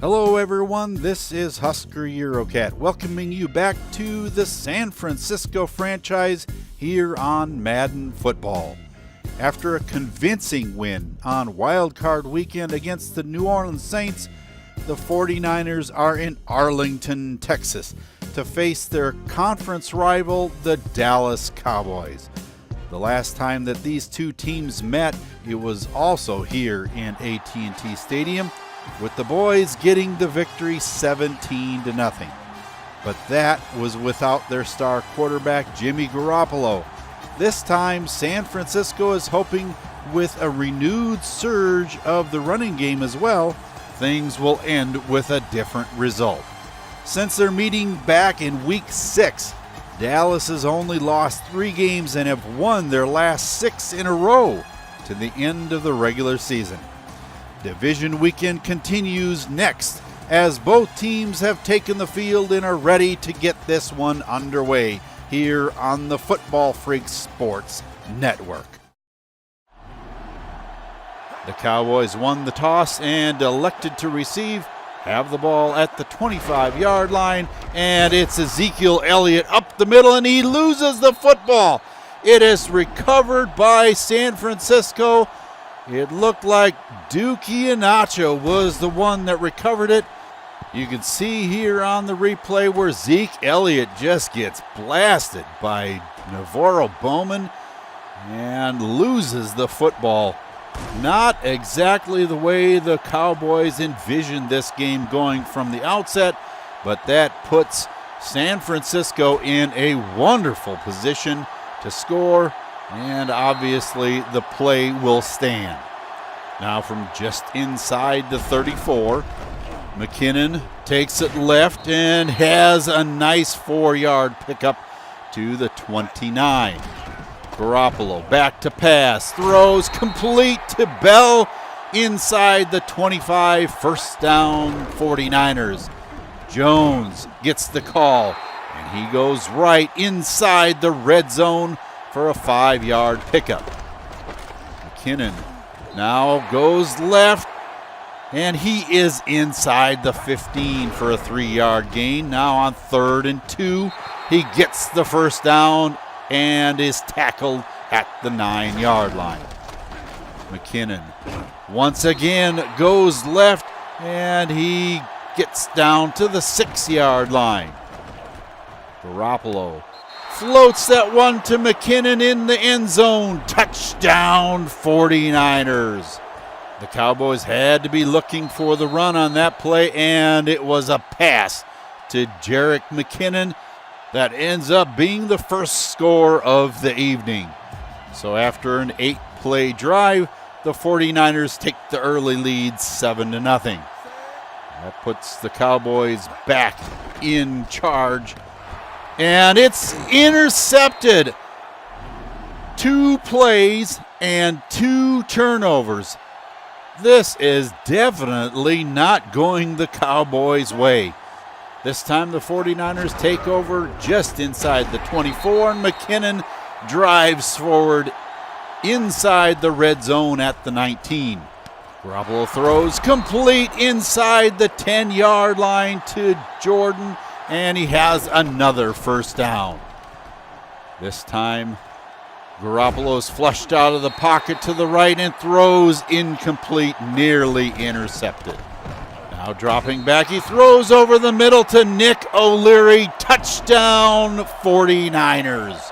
Hello everyone, this is Husker Eurocat welcoming you back to the San Francisco franchise here on Madden Football. After a convincing win on Wild Card Weekend against the New Orleans Saints, the 49ers are in Arlington, Texas to face their conference rival, the Dallas Cowboys. The last time that these two teams met, it was also here in AT&T Stadium, with the boys getting the victory 17-0. But that was without their star quarterback, Jimmy Garoppolo. This time, San Francisco is hoping with a renewed surge of the running game as well, things will end with a different result. Since their meeting back in Week 6, Dallas has only lost 3 games and have won their last 6 in a row to the end of the regular season. Division Weekend continues next as both teams have taken the field and are ready to get this one underway here on the Football Freaks Sports Network. The Cowboys won the toss and elected to receive, have the ball at the 25-yard line, and it's Ezekiel Elliott up the middle, and he loses the football. It is recovered by San Francisco. It looked like Duke Iheanacho was the one that recovered it. You can see here on the replay where Zeke Elliott just gets blasted by Navarro Bowman and loses the football. Not exactly the way the Cowboys envisioned this game going from the outset, but that puts San Francisco in a wonderful position to score, and obviously the play will stand. Now from just inside the 34, McKinnon takes it left and has a nice 4-yard pickup to the 29. Garoppolo back to pass, throws complete to Bell inside the 25, first down 49ers. Jones gets the call, and he goes right inside the red zone for a 5-yard pickup. McKinnon now goes left, and he is inside the 15 for a 3-yard gain. Now on 3rd and 2, he gets the first down and is tackled at the 9-yard line. McKinnon once again goes left, and he gets down to the 6-yard line. Garoppolo floats that one to McKinnon in the end zone. Touchdown 49ers. The Cowboys had to be looking for the run on that play, and it was a pass to Jerick McKinnon that ends up being the first score of the evening. So after an 8-play drive, the 49ers take the early lead 7-0. That puts the Cowboys back in charge, and it's intercepted. 2 plays and 2 turnovers. This is definitely not going the Cowboys' way. This time the 49ers take over just inside the 24, and McKinnon drives forward inside the red zone at the 19. Garoppolo throws complete inside the 10-yard line to Jordan, and he has another first down. This time Garoppolo's flushed out of the pocket to the right and throws incomplete, nearly intercepted. Now dropping back, he throws over the middle to Nick O'Leary. Touchdown 49ers.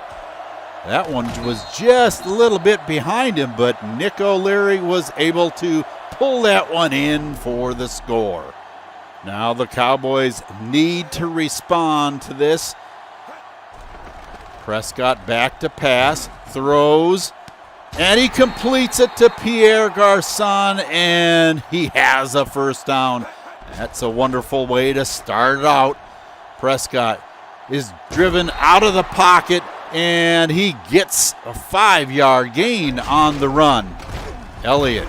That one was just a little bit behind him, but Nick O'Leary was able to pull that one in for the score. Now the Cowboys need to respond to this. Prescott back to pass, throws, and he completes it to Pierre Garçon, and he has a first down. That's a wonderful way to start it out. Prescott is driven out of the pocket, and he gets a 5-yard gain on the run. Elliott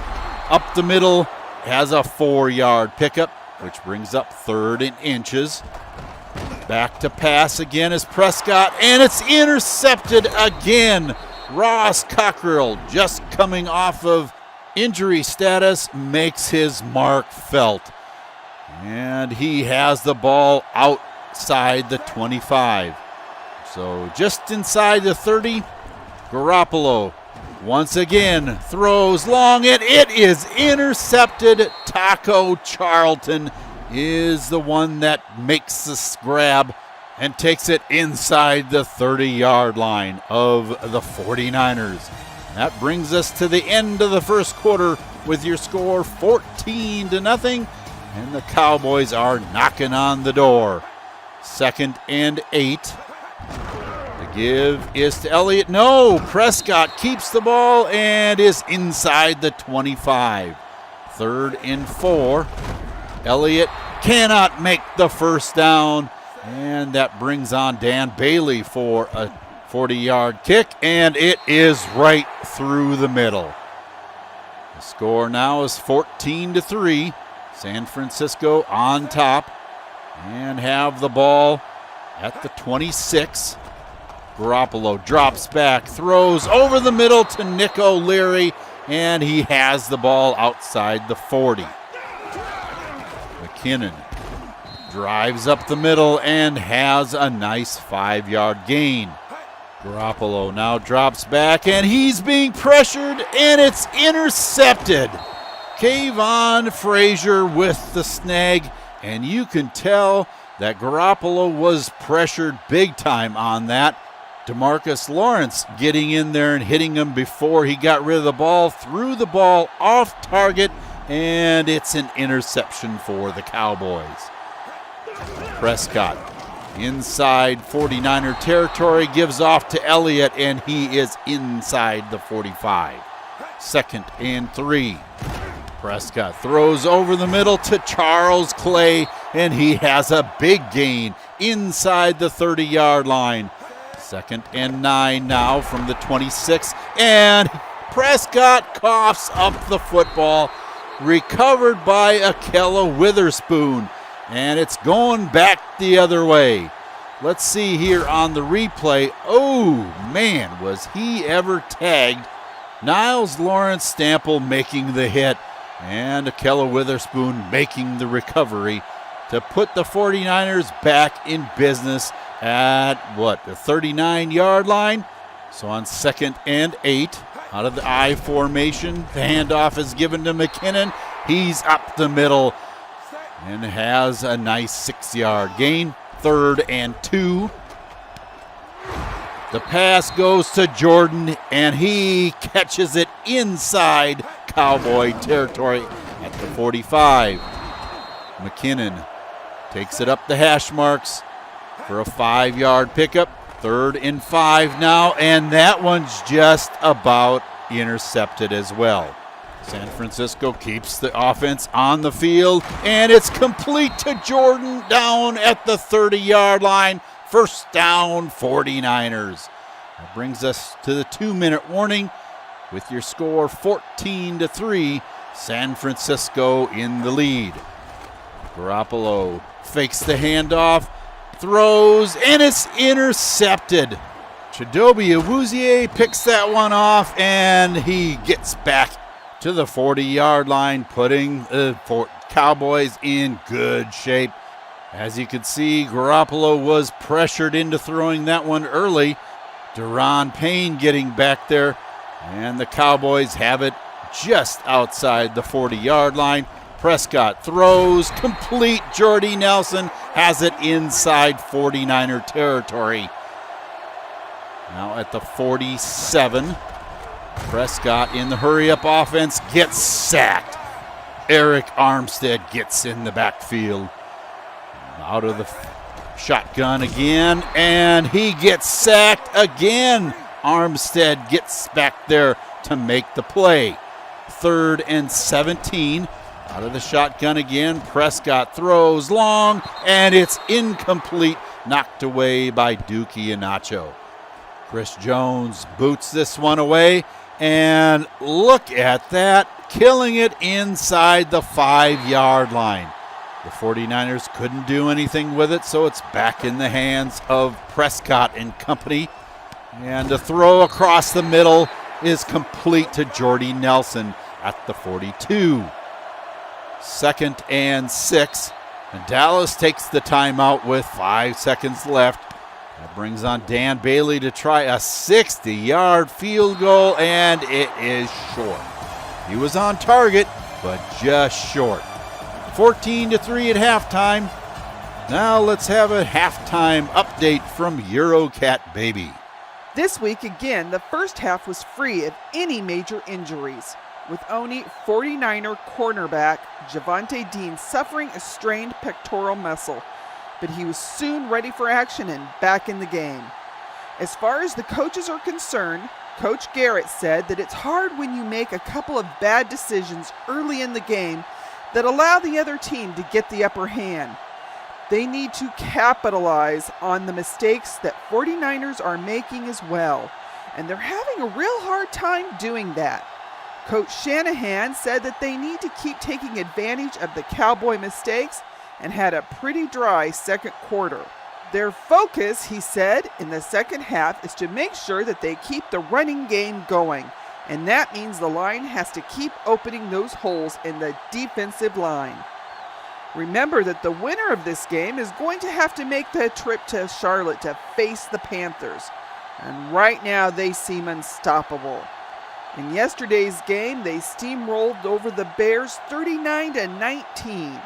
up the middle has a 4-yard pickup, which brings up 3rd and inches. Back to pass again is Prescott, and it's intercepted again. Ross Cockrell, just coming off of injury status, makes his mark felt. And he has the ball outside the 25. So just inside the 30, Garoppolo once again throws long, and it is intercepted. Taco Charlton is the one that makes this grab and takes it inside the 30-yard line of the 49ers. That brings us to the end of the first quarter with your score 14-0, and the Cowboys are knocking on the door. 2nd and 8. The give is to Elliott. No, Prescott keeps the ball and is inside the 25. 3rd and 4. Elliott cannot make the first down, and that brings on Dan Bailey for a 40-yard kick, and it is right through the middle. The score now is 14-3. San Francisco on top and have the ball at the 26. Garoppolo drops back, throws over the middle to Nick O'Leary, and he has the ball outside the 40. McKinnon drives up the middle and has a nice 5-yard gain. Garoppolo now drops back, and he's being pressured, and it's intercepted. Kayvon Frazier with the snag, and you can tell that Garoppolo was pressured big time on that. DeMarcus Lawrence getting in there and hitting him before he got rid of the ball, threw the ball off target, and it's an interception for the Cowboys. Prescott inside 49er territory, gives off to Elliott, and he is inside the 45. 2nd and 3. Prescott throws over the middle to Charles Clay, and he has a big gain inside the 30-yard line. 2nd and 9 now from the 26, and Prescott coughs up the football, recovered by Akella Witherspoon, and it's going back the other way. Let's see here on the replay. Oh, man, was he ever tagged. Niles Lawrence Stample making the hit, and Akella Witherspoon making the recovery to put the 49ers back in business at, the 39-yard line? So on 2nd and 8, out of the I formation, the handoff is given to McKinnon. He's up the middle and has a nice 6-yard gain. 3rd and 2. The pass goes to Jordan, and he catches it inside Cowboy territory at the 45. McKinnon takes it up the hash marks for a 5-yard pickup. 3rd and 5 now, and that one's just about intercepted as well. San Francisco keeps the offense on the field, and it's complete to Jordan down at the 30-yard line. 1st down, 49ers. That brings us to the 2-minute warning with your score 14-3. San Francisco in the lead. Garoppolo fakes the handoff, throws, and it's intercepted. Chidobe Awuzie picks that one off, and he gets back to the 40-yard line, putting the Cowboys in good shape. As you can see, Garoppolo was pressured into throwing that one early. Deron Payne getting back there, and the Cowboys have it just outside the 40-yard line. Prescott throws, complete. Jordy Nelson has it inside 49er territory. Now at the 47, Prescott in the hurry-up offense gets sacked. Eric Armstead gets in the backfield. Out of the shotgun again, and he gets sacked again. Armstead gets back there to make the play. 3rd and 17. Out of the shotgun again. Prescott throws long, and it's incomplete. Knocked away by Dookie Inacho. Chris Jones boots this one away, and look at that, killing it inside the 5-yard line. The 49ers couldn't do anything with it, so it's back in the hands of Prescott and company. And the throw across the middle is complete to Jordy Nelson at the 42. 2nd and 6. And Dallas takes the timeout with 5 seconds left. That brings on Dan Bailey to try a 60-yard field goal, and it is short. He was on target, but just short. 14-3 at halftime. Now let's have a halftime update from Eurocat Baby. This week again, the first half was free of any major injuries, with only 49er cornerback Javonte Dean suffering a strained pectoral muscle, but he was soon ready for action and back in the game. As far as the coaches are concerned, Coach Garrett said that it's hard when you make a couple of bad decisions early in the game that allow the other team to get the upper hand. They need to capitalize on the mistakes that 49ers are making as well, and they're having a real hard time doing that. Coach Shanahan said that they need to keep taking advantage of the Cowboy mistakes and had a pretty dry second quarter. Their focus, he said, in the second half is to make sure that they keep the running game going, and that means the line has to keep opening those holes in the defensive line. Remember that the winner of this game is going to have to make the trip to Charlotte to face the Panthers, and right now they seem unstoppable. In yesterday's game, they steamrolled over the Bears 39-19.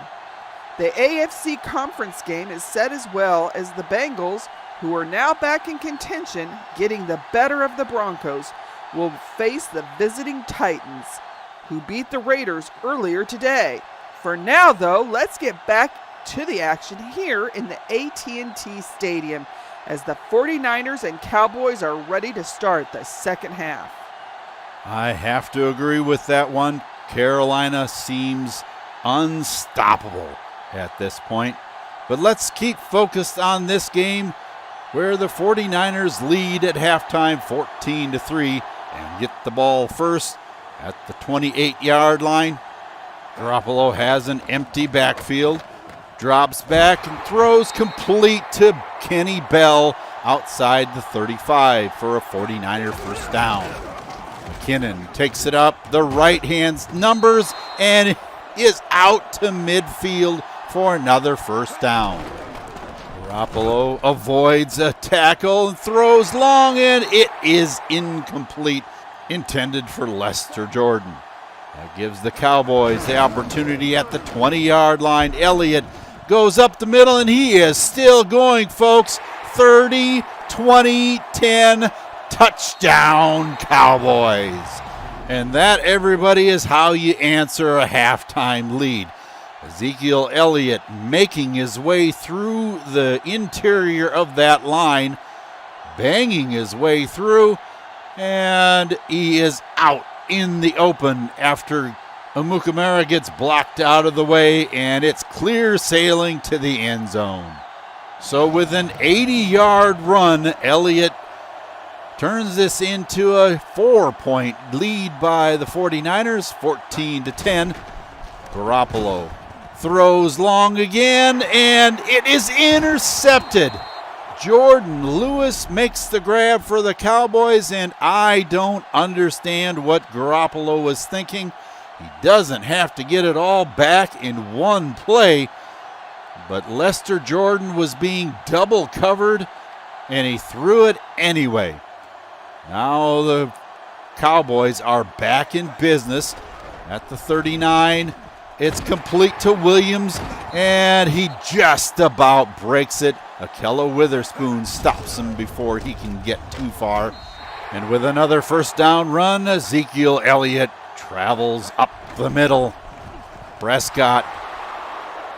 The AFC Conference game is set as well as the Bengals, who are now back in contention, getting the better of the Broncos, will face the visiting Titans, who beat the Raiders earlier today. For now, though, let's get back to the action here in the AT&T Stadium as the 49ers and Cowboys are ready to start the second half. I have to agree with that one. Carolina seems unstoppable at this point. But let's keep focused on this game where the 49ers lead at halftime 14-3 and get the ball first at the 28-yard line. Garoppolo has an empty backfield, drops back and throws complete to Kenny Bell outside the 35 for a 49er first down. McKinnon takes it up the right hand's numbers and is out to midfield for another first down. Garoppolo avoids a tackle and throws long, and it is incomplete, intended for Lester Jordan. That gives the Cowboys the opportunity at the 20-yard line. Elliott goes up the middle, and he is still going, folks. 30, 20, 10, touchdown Cowboys. And that, everybody, is how you answer a halftime lead. Ezekiel Elliott making his way through the interior of that line, banging his way through, and he is out in the open after Amukamara gets blocked out of the way, and it's clear sailing to the end zone. So with an 80-yard run, Elliott turns this into a 4-point lead by the 49ers, 14-10. Garoppolo throws long again, and it is intercepted. Jordan Lewis makes the grab for the Cowboys, and I don't understand what Garoppolo was thinking. He doesn't have to get it all back in one play, but Lester Jordan was being double covered, and he threw it anyway. Now the Cowboys are back in business at the 39. It's complete to Williams, and he just about breaks it. Akello Witherspoon stops him before he can get too far. And with another first down run, Ezekiel Elliott travels up the middle. Prescott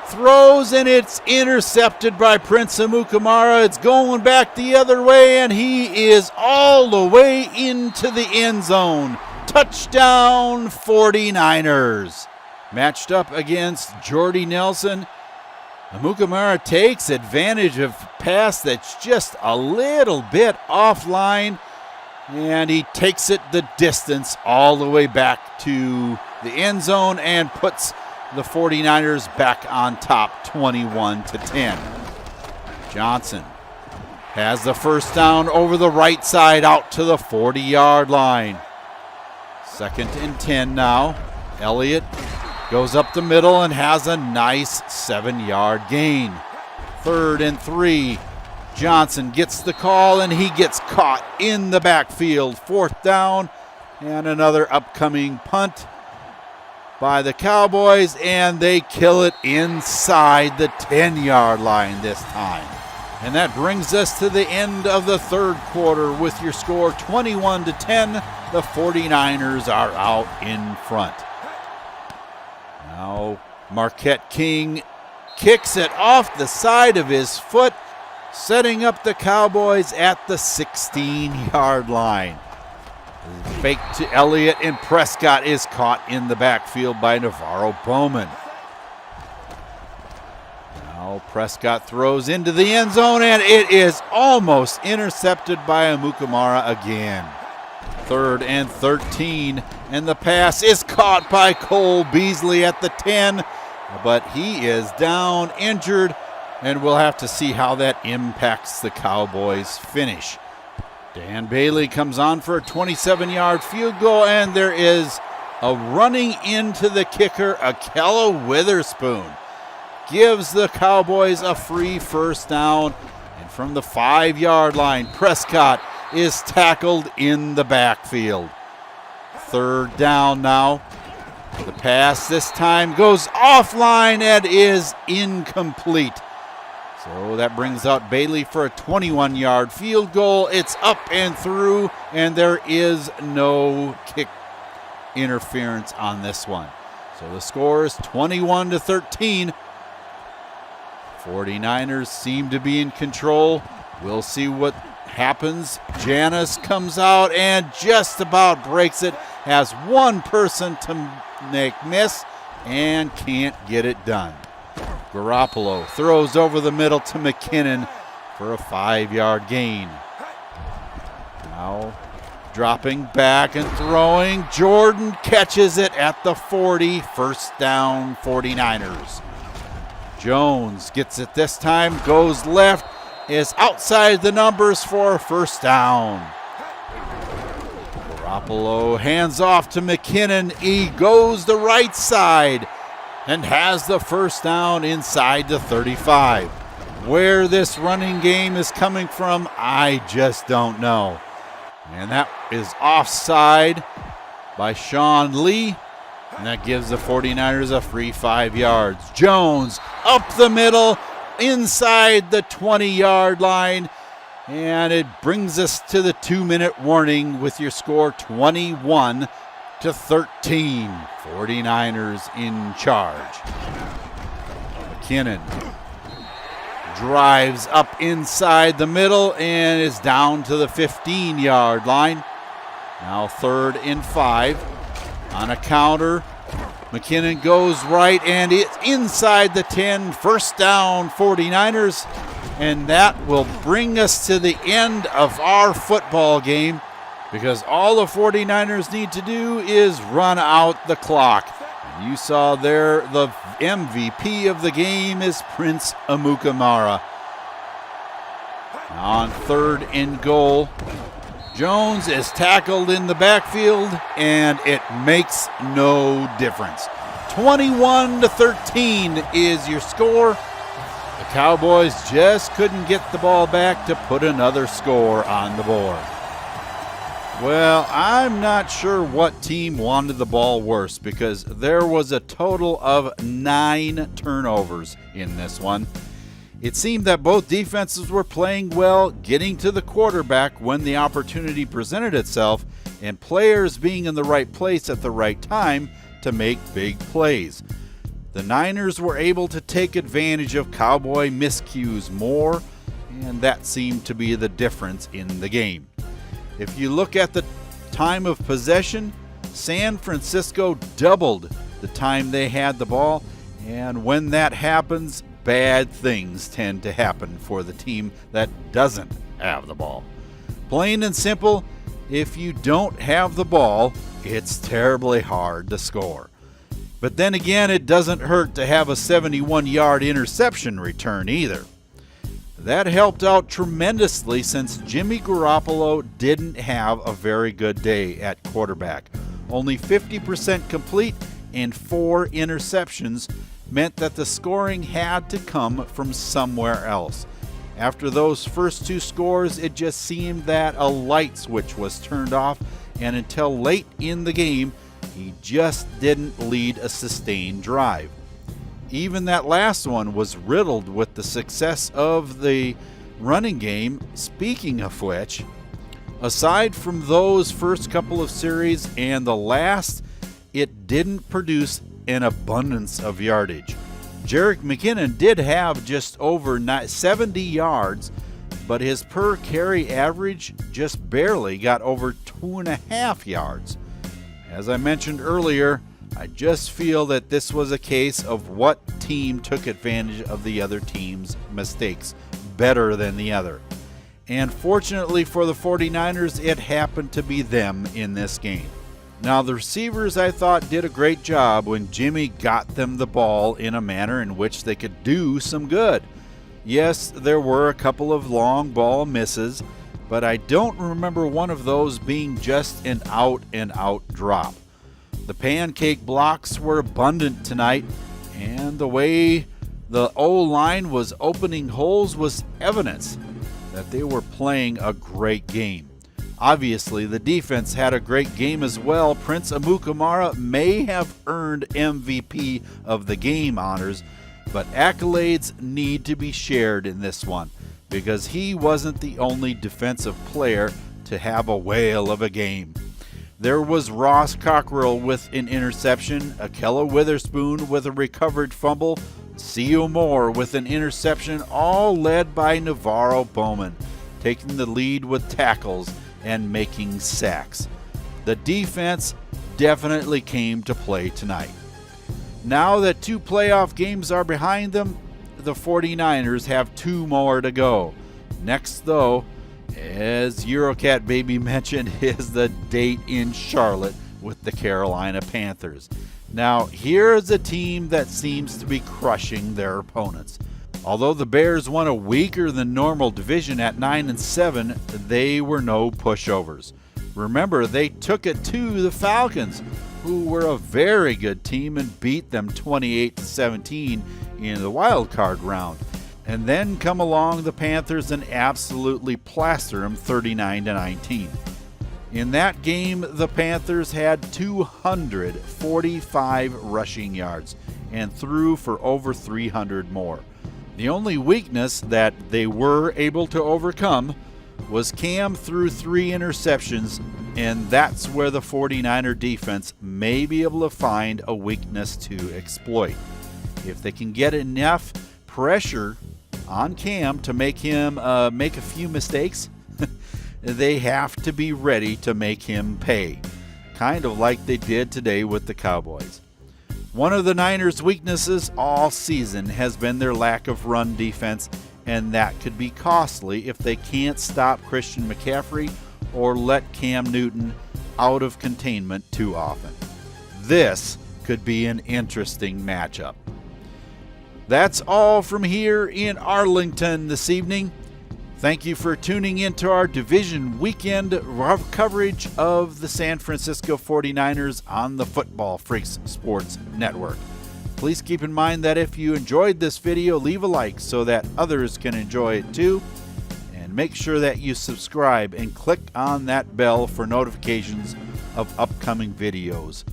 throws, and it's intercepted by Prince Amukamara. It's going back the other way, and he is all the way into the end zone. Touchdown 49ers. Matched up against Jordy Nelson. Amukamara takes advantage of a pass that's just a little bit offline, and he takes it the distance all the way back to the end zone and puts the 49ers back on top 21-10. Johnson has the first down over the right side out to the 40-yard line. 2nd and 10 now. Elliott Goes up the middle and has a nice 7-yard gain. 3rd and 3. Johnson gets the call and he gets caught in the backfield. 4th down and another upcoming punt by the Cowboys, and they kill it inside the 10-yard line this time. And that brings us to the end of the 3rd quarter with your score 21-10. The 49ers are out in front. Now Marquette King kicks it off the side of his foot, setting up the Cowboys at the 16-yard line. Fake to Elliott, and Prescott is caught in the backfield by Navarro Bowman. Now Prescott throws into the end zone, and it is almost intercepted by Amukamara again. 3rd and 13, and the pass is caught by Cole Beasley at the 10, but he is down, injured, and we'll have to see how that impacts the Cowboys' finish. Dan Bailey comes on for a 27-yard field goal, and there is a running into the kicker, Akella Witherspoon. Gives the Cowboys a free 1st down, and from the 5-yard line, Prescott is tackled in the backfield. 3rd down now. The pass this time goes offline and is incomplete. So that brings out Bailey for a 21-yard field goal. It's up and through, and there is no kick interference on this one. So the score is 21-13. 49ers seem to be in control. We'll see what happens. Janis comes out and just about breaks it. Has one person to make miss and can't get it done. Garoppolo throws over the middle to McKinnon for a 5-yard gain. Now dropping back and throwing. Jordan catches it at the 40. 1st down, 49ers. Jones gets it this time, goes left, is outside the numbers for a 1st down. Garoppolo hands off to McKinnon. He goes the right side and has the 1st down inside the 35. Where this running game is coming from, I just don't know. And that is offside by Sean Lee. And that gives the 49ers a free 5 yards. Jones up the middle, inside the 20-yard line. And it brings us to the 2-minute warning with your score 21-13. 49ers in charge. McKinnon drives up inside the middle and is down to the 15-yard line. Now 3rd and 5. On a counter, McKinnon goes right and it's inside the 10. 1st down, 49ers. And that will bring us to the end of our football game, because all the 49ers need to do is run out the clock. And you saw there the MVP of the game is Prince Amukamara. Now on 3rd and goal, Jones is tackled in the backfield, and it makes no difference. 21-13 is your score. The Cowboys just couldn't get the ball back to put another score on the board. Well, I'm not sure what team wanted the ball worse, because there was a total of 9 turnovers in this one. It seemed that both defenses were playing well, getting to the quarterback when the opportunity presented itself, and players being in the right place at the right time to make big plays. The Niners were able to take advantage of Cowboy miscues more, and that seemed to be the difference in the game. If you look at the time of possession, San Francisco doubled the time they had the ball, and when that happens, bad things tend to happen for the team that doesn't have the ball. Plain and simple, if you don't have the ball, it's terribly hard to score. But then again, it doesn't hurt to have a 71-yard interception return either. That helped out tremendously since Jimmy Garoppolo didn't have a very good day at quarterback. Only 50% complete and 4 interceptions meant that the scoring had to come from somewhere else. After those first 2 scores, it just seemed that a light switch was turned off, and until late in the game, he just didn't lead a sustained drive. Even that last one was riddled with the success of the running game. Speaking of which, aside from those first couple of series and the last, it didn't produce an abundance of yardage. Jerick McKinnon did have just over 70 yards, but his per carry average just barely got over 2.5 yards. As I mentioned earlier, I just feel that this was a case of what team took advantage of the other team's mistakes better than the other. And fortunately for the 49ers, it happened to be them in this game. Now, the receivers, I thought, did a great job when Jimmy got them the ball in a manner in which they could do some good. Yes, there were a couple of long ball misses, but I don't remember one of those being just an out-and-out drop. The pancake blocks were abundant tonight, and the way the O-line was opening holes was evidence that they were playing a great game. Obviously, the defense had a great game as well. Prince Amukamara may have earned MVP of the game honors, but accolades need to be shared in this one because he wasn't the only defensive player to have a whale of a game. There was Ross Cockrell with an interception, Akella Witherspoon with a recovered fumble, C.O. Moore with an interception, all led by Navarro Bowman, taking the lead with tackles and making sacks. The defense definitely came to play tonight. Now that 2 playoff games are behind them, the 49ers have 2 more to go. Next, though, as Eurocat Baby mentioned, is the date in Charlotte with the Carolina Panthers. Now, here's a team that seems to be crushing their opponents. Although the Bears won a weaker than normal division at 9-7, they were no pushovers. Remember, they took it to the Falcons, who were a very good team, and beat them 28-17 in the wild card round. And then come along the Panthers and absolutely plaster them 39-19. In that game, the Panthers had 245 rushing yards and threw for over 300 more. The only weakness that they were able to overcome was Cam threw 3 interceptions, and that's where the 49er defense may be able to find a weakness to exploit. If they can get enough pressure on Cam to make him make a few mistakes, they have to be ready to make him pay, kind of like they did today with the Cowboys. One of the Niners' weaknesses all season has been their lack of run defense, and that could be costly if they can't stop Christian McCaffrey or let Cam Newton out of containment too often. This could be an interesting matchup. That's all from here in Arlington this evening. Thank you for tuning into our Division Weekend coverage of the San Francisco 49ers on the Football Freaks Sports Network. Please keep in mind that if you enjoyed this video, leave a like so that others can enjoy it too. And make sure that you subscribe and click on that bell for notifications of upcoming videos.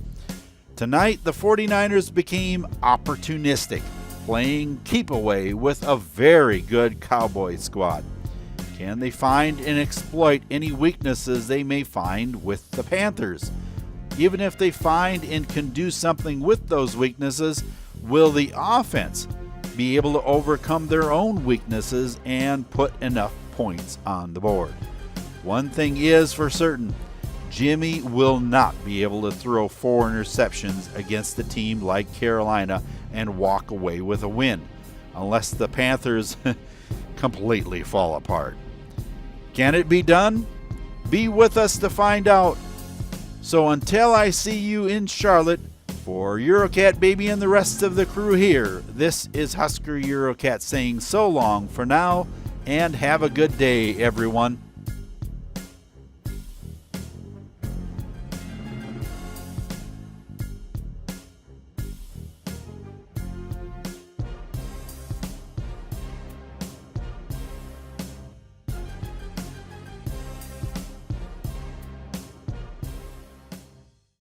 Tonight, the 49ers became opportunistic, playing keep away with a very good Cowboys squad. Can they find and exploit any weaknesses they may find with the Panthers? Even if they find and can do something with those weaknesses, will the offense be able to overcome their own weaknesses and put enough points on the board? One thing is for certain, Jimmy will not be able to throw 4 interceptions against a team like Carolina and walk away with a win, unless the Panthers completely fall apart. Can it be done? Be with us to find out. So until I see you in Charlotte, for Eurocat Baby and the rest of the crew here, this is Husker Eurocat saying so long for now, and have a good day, everyone.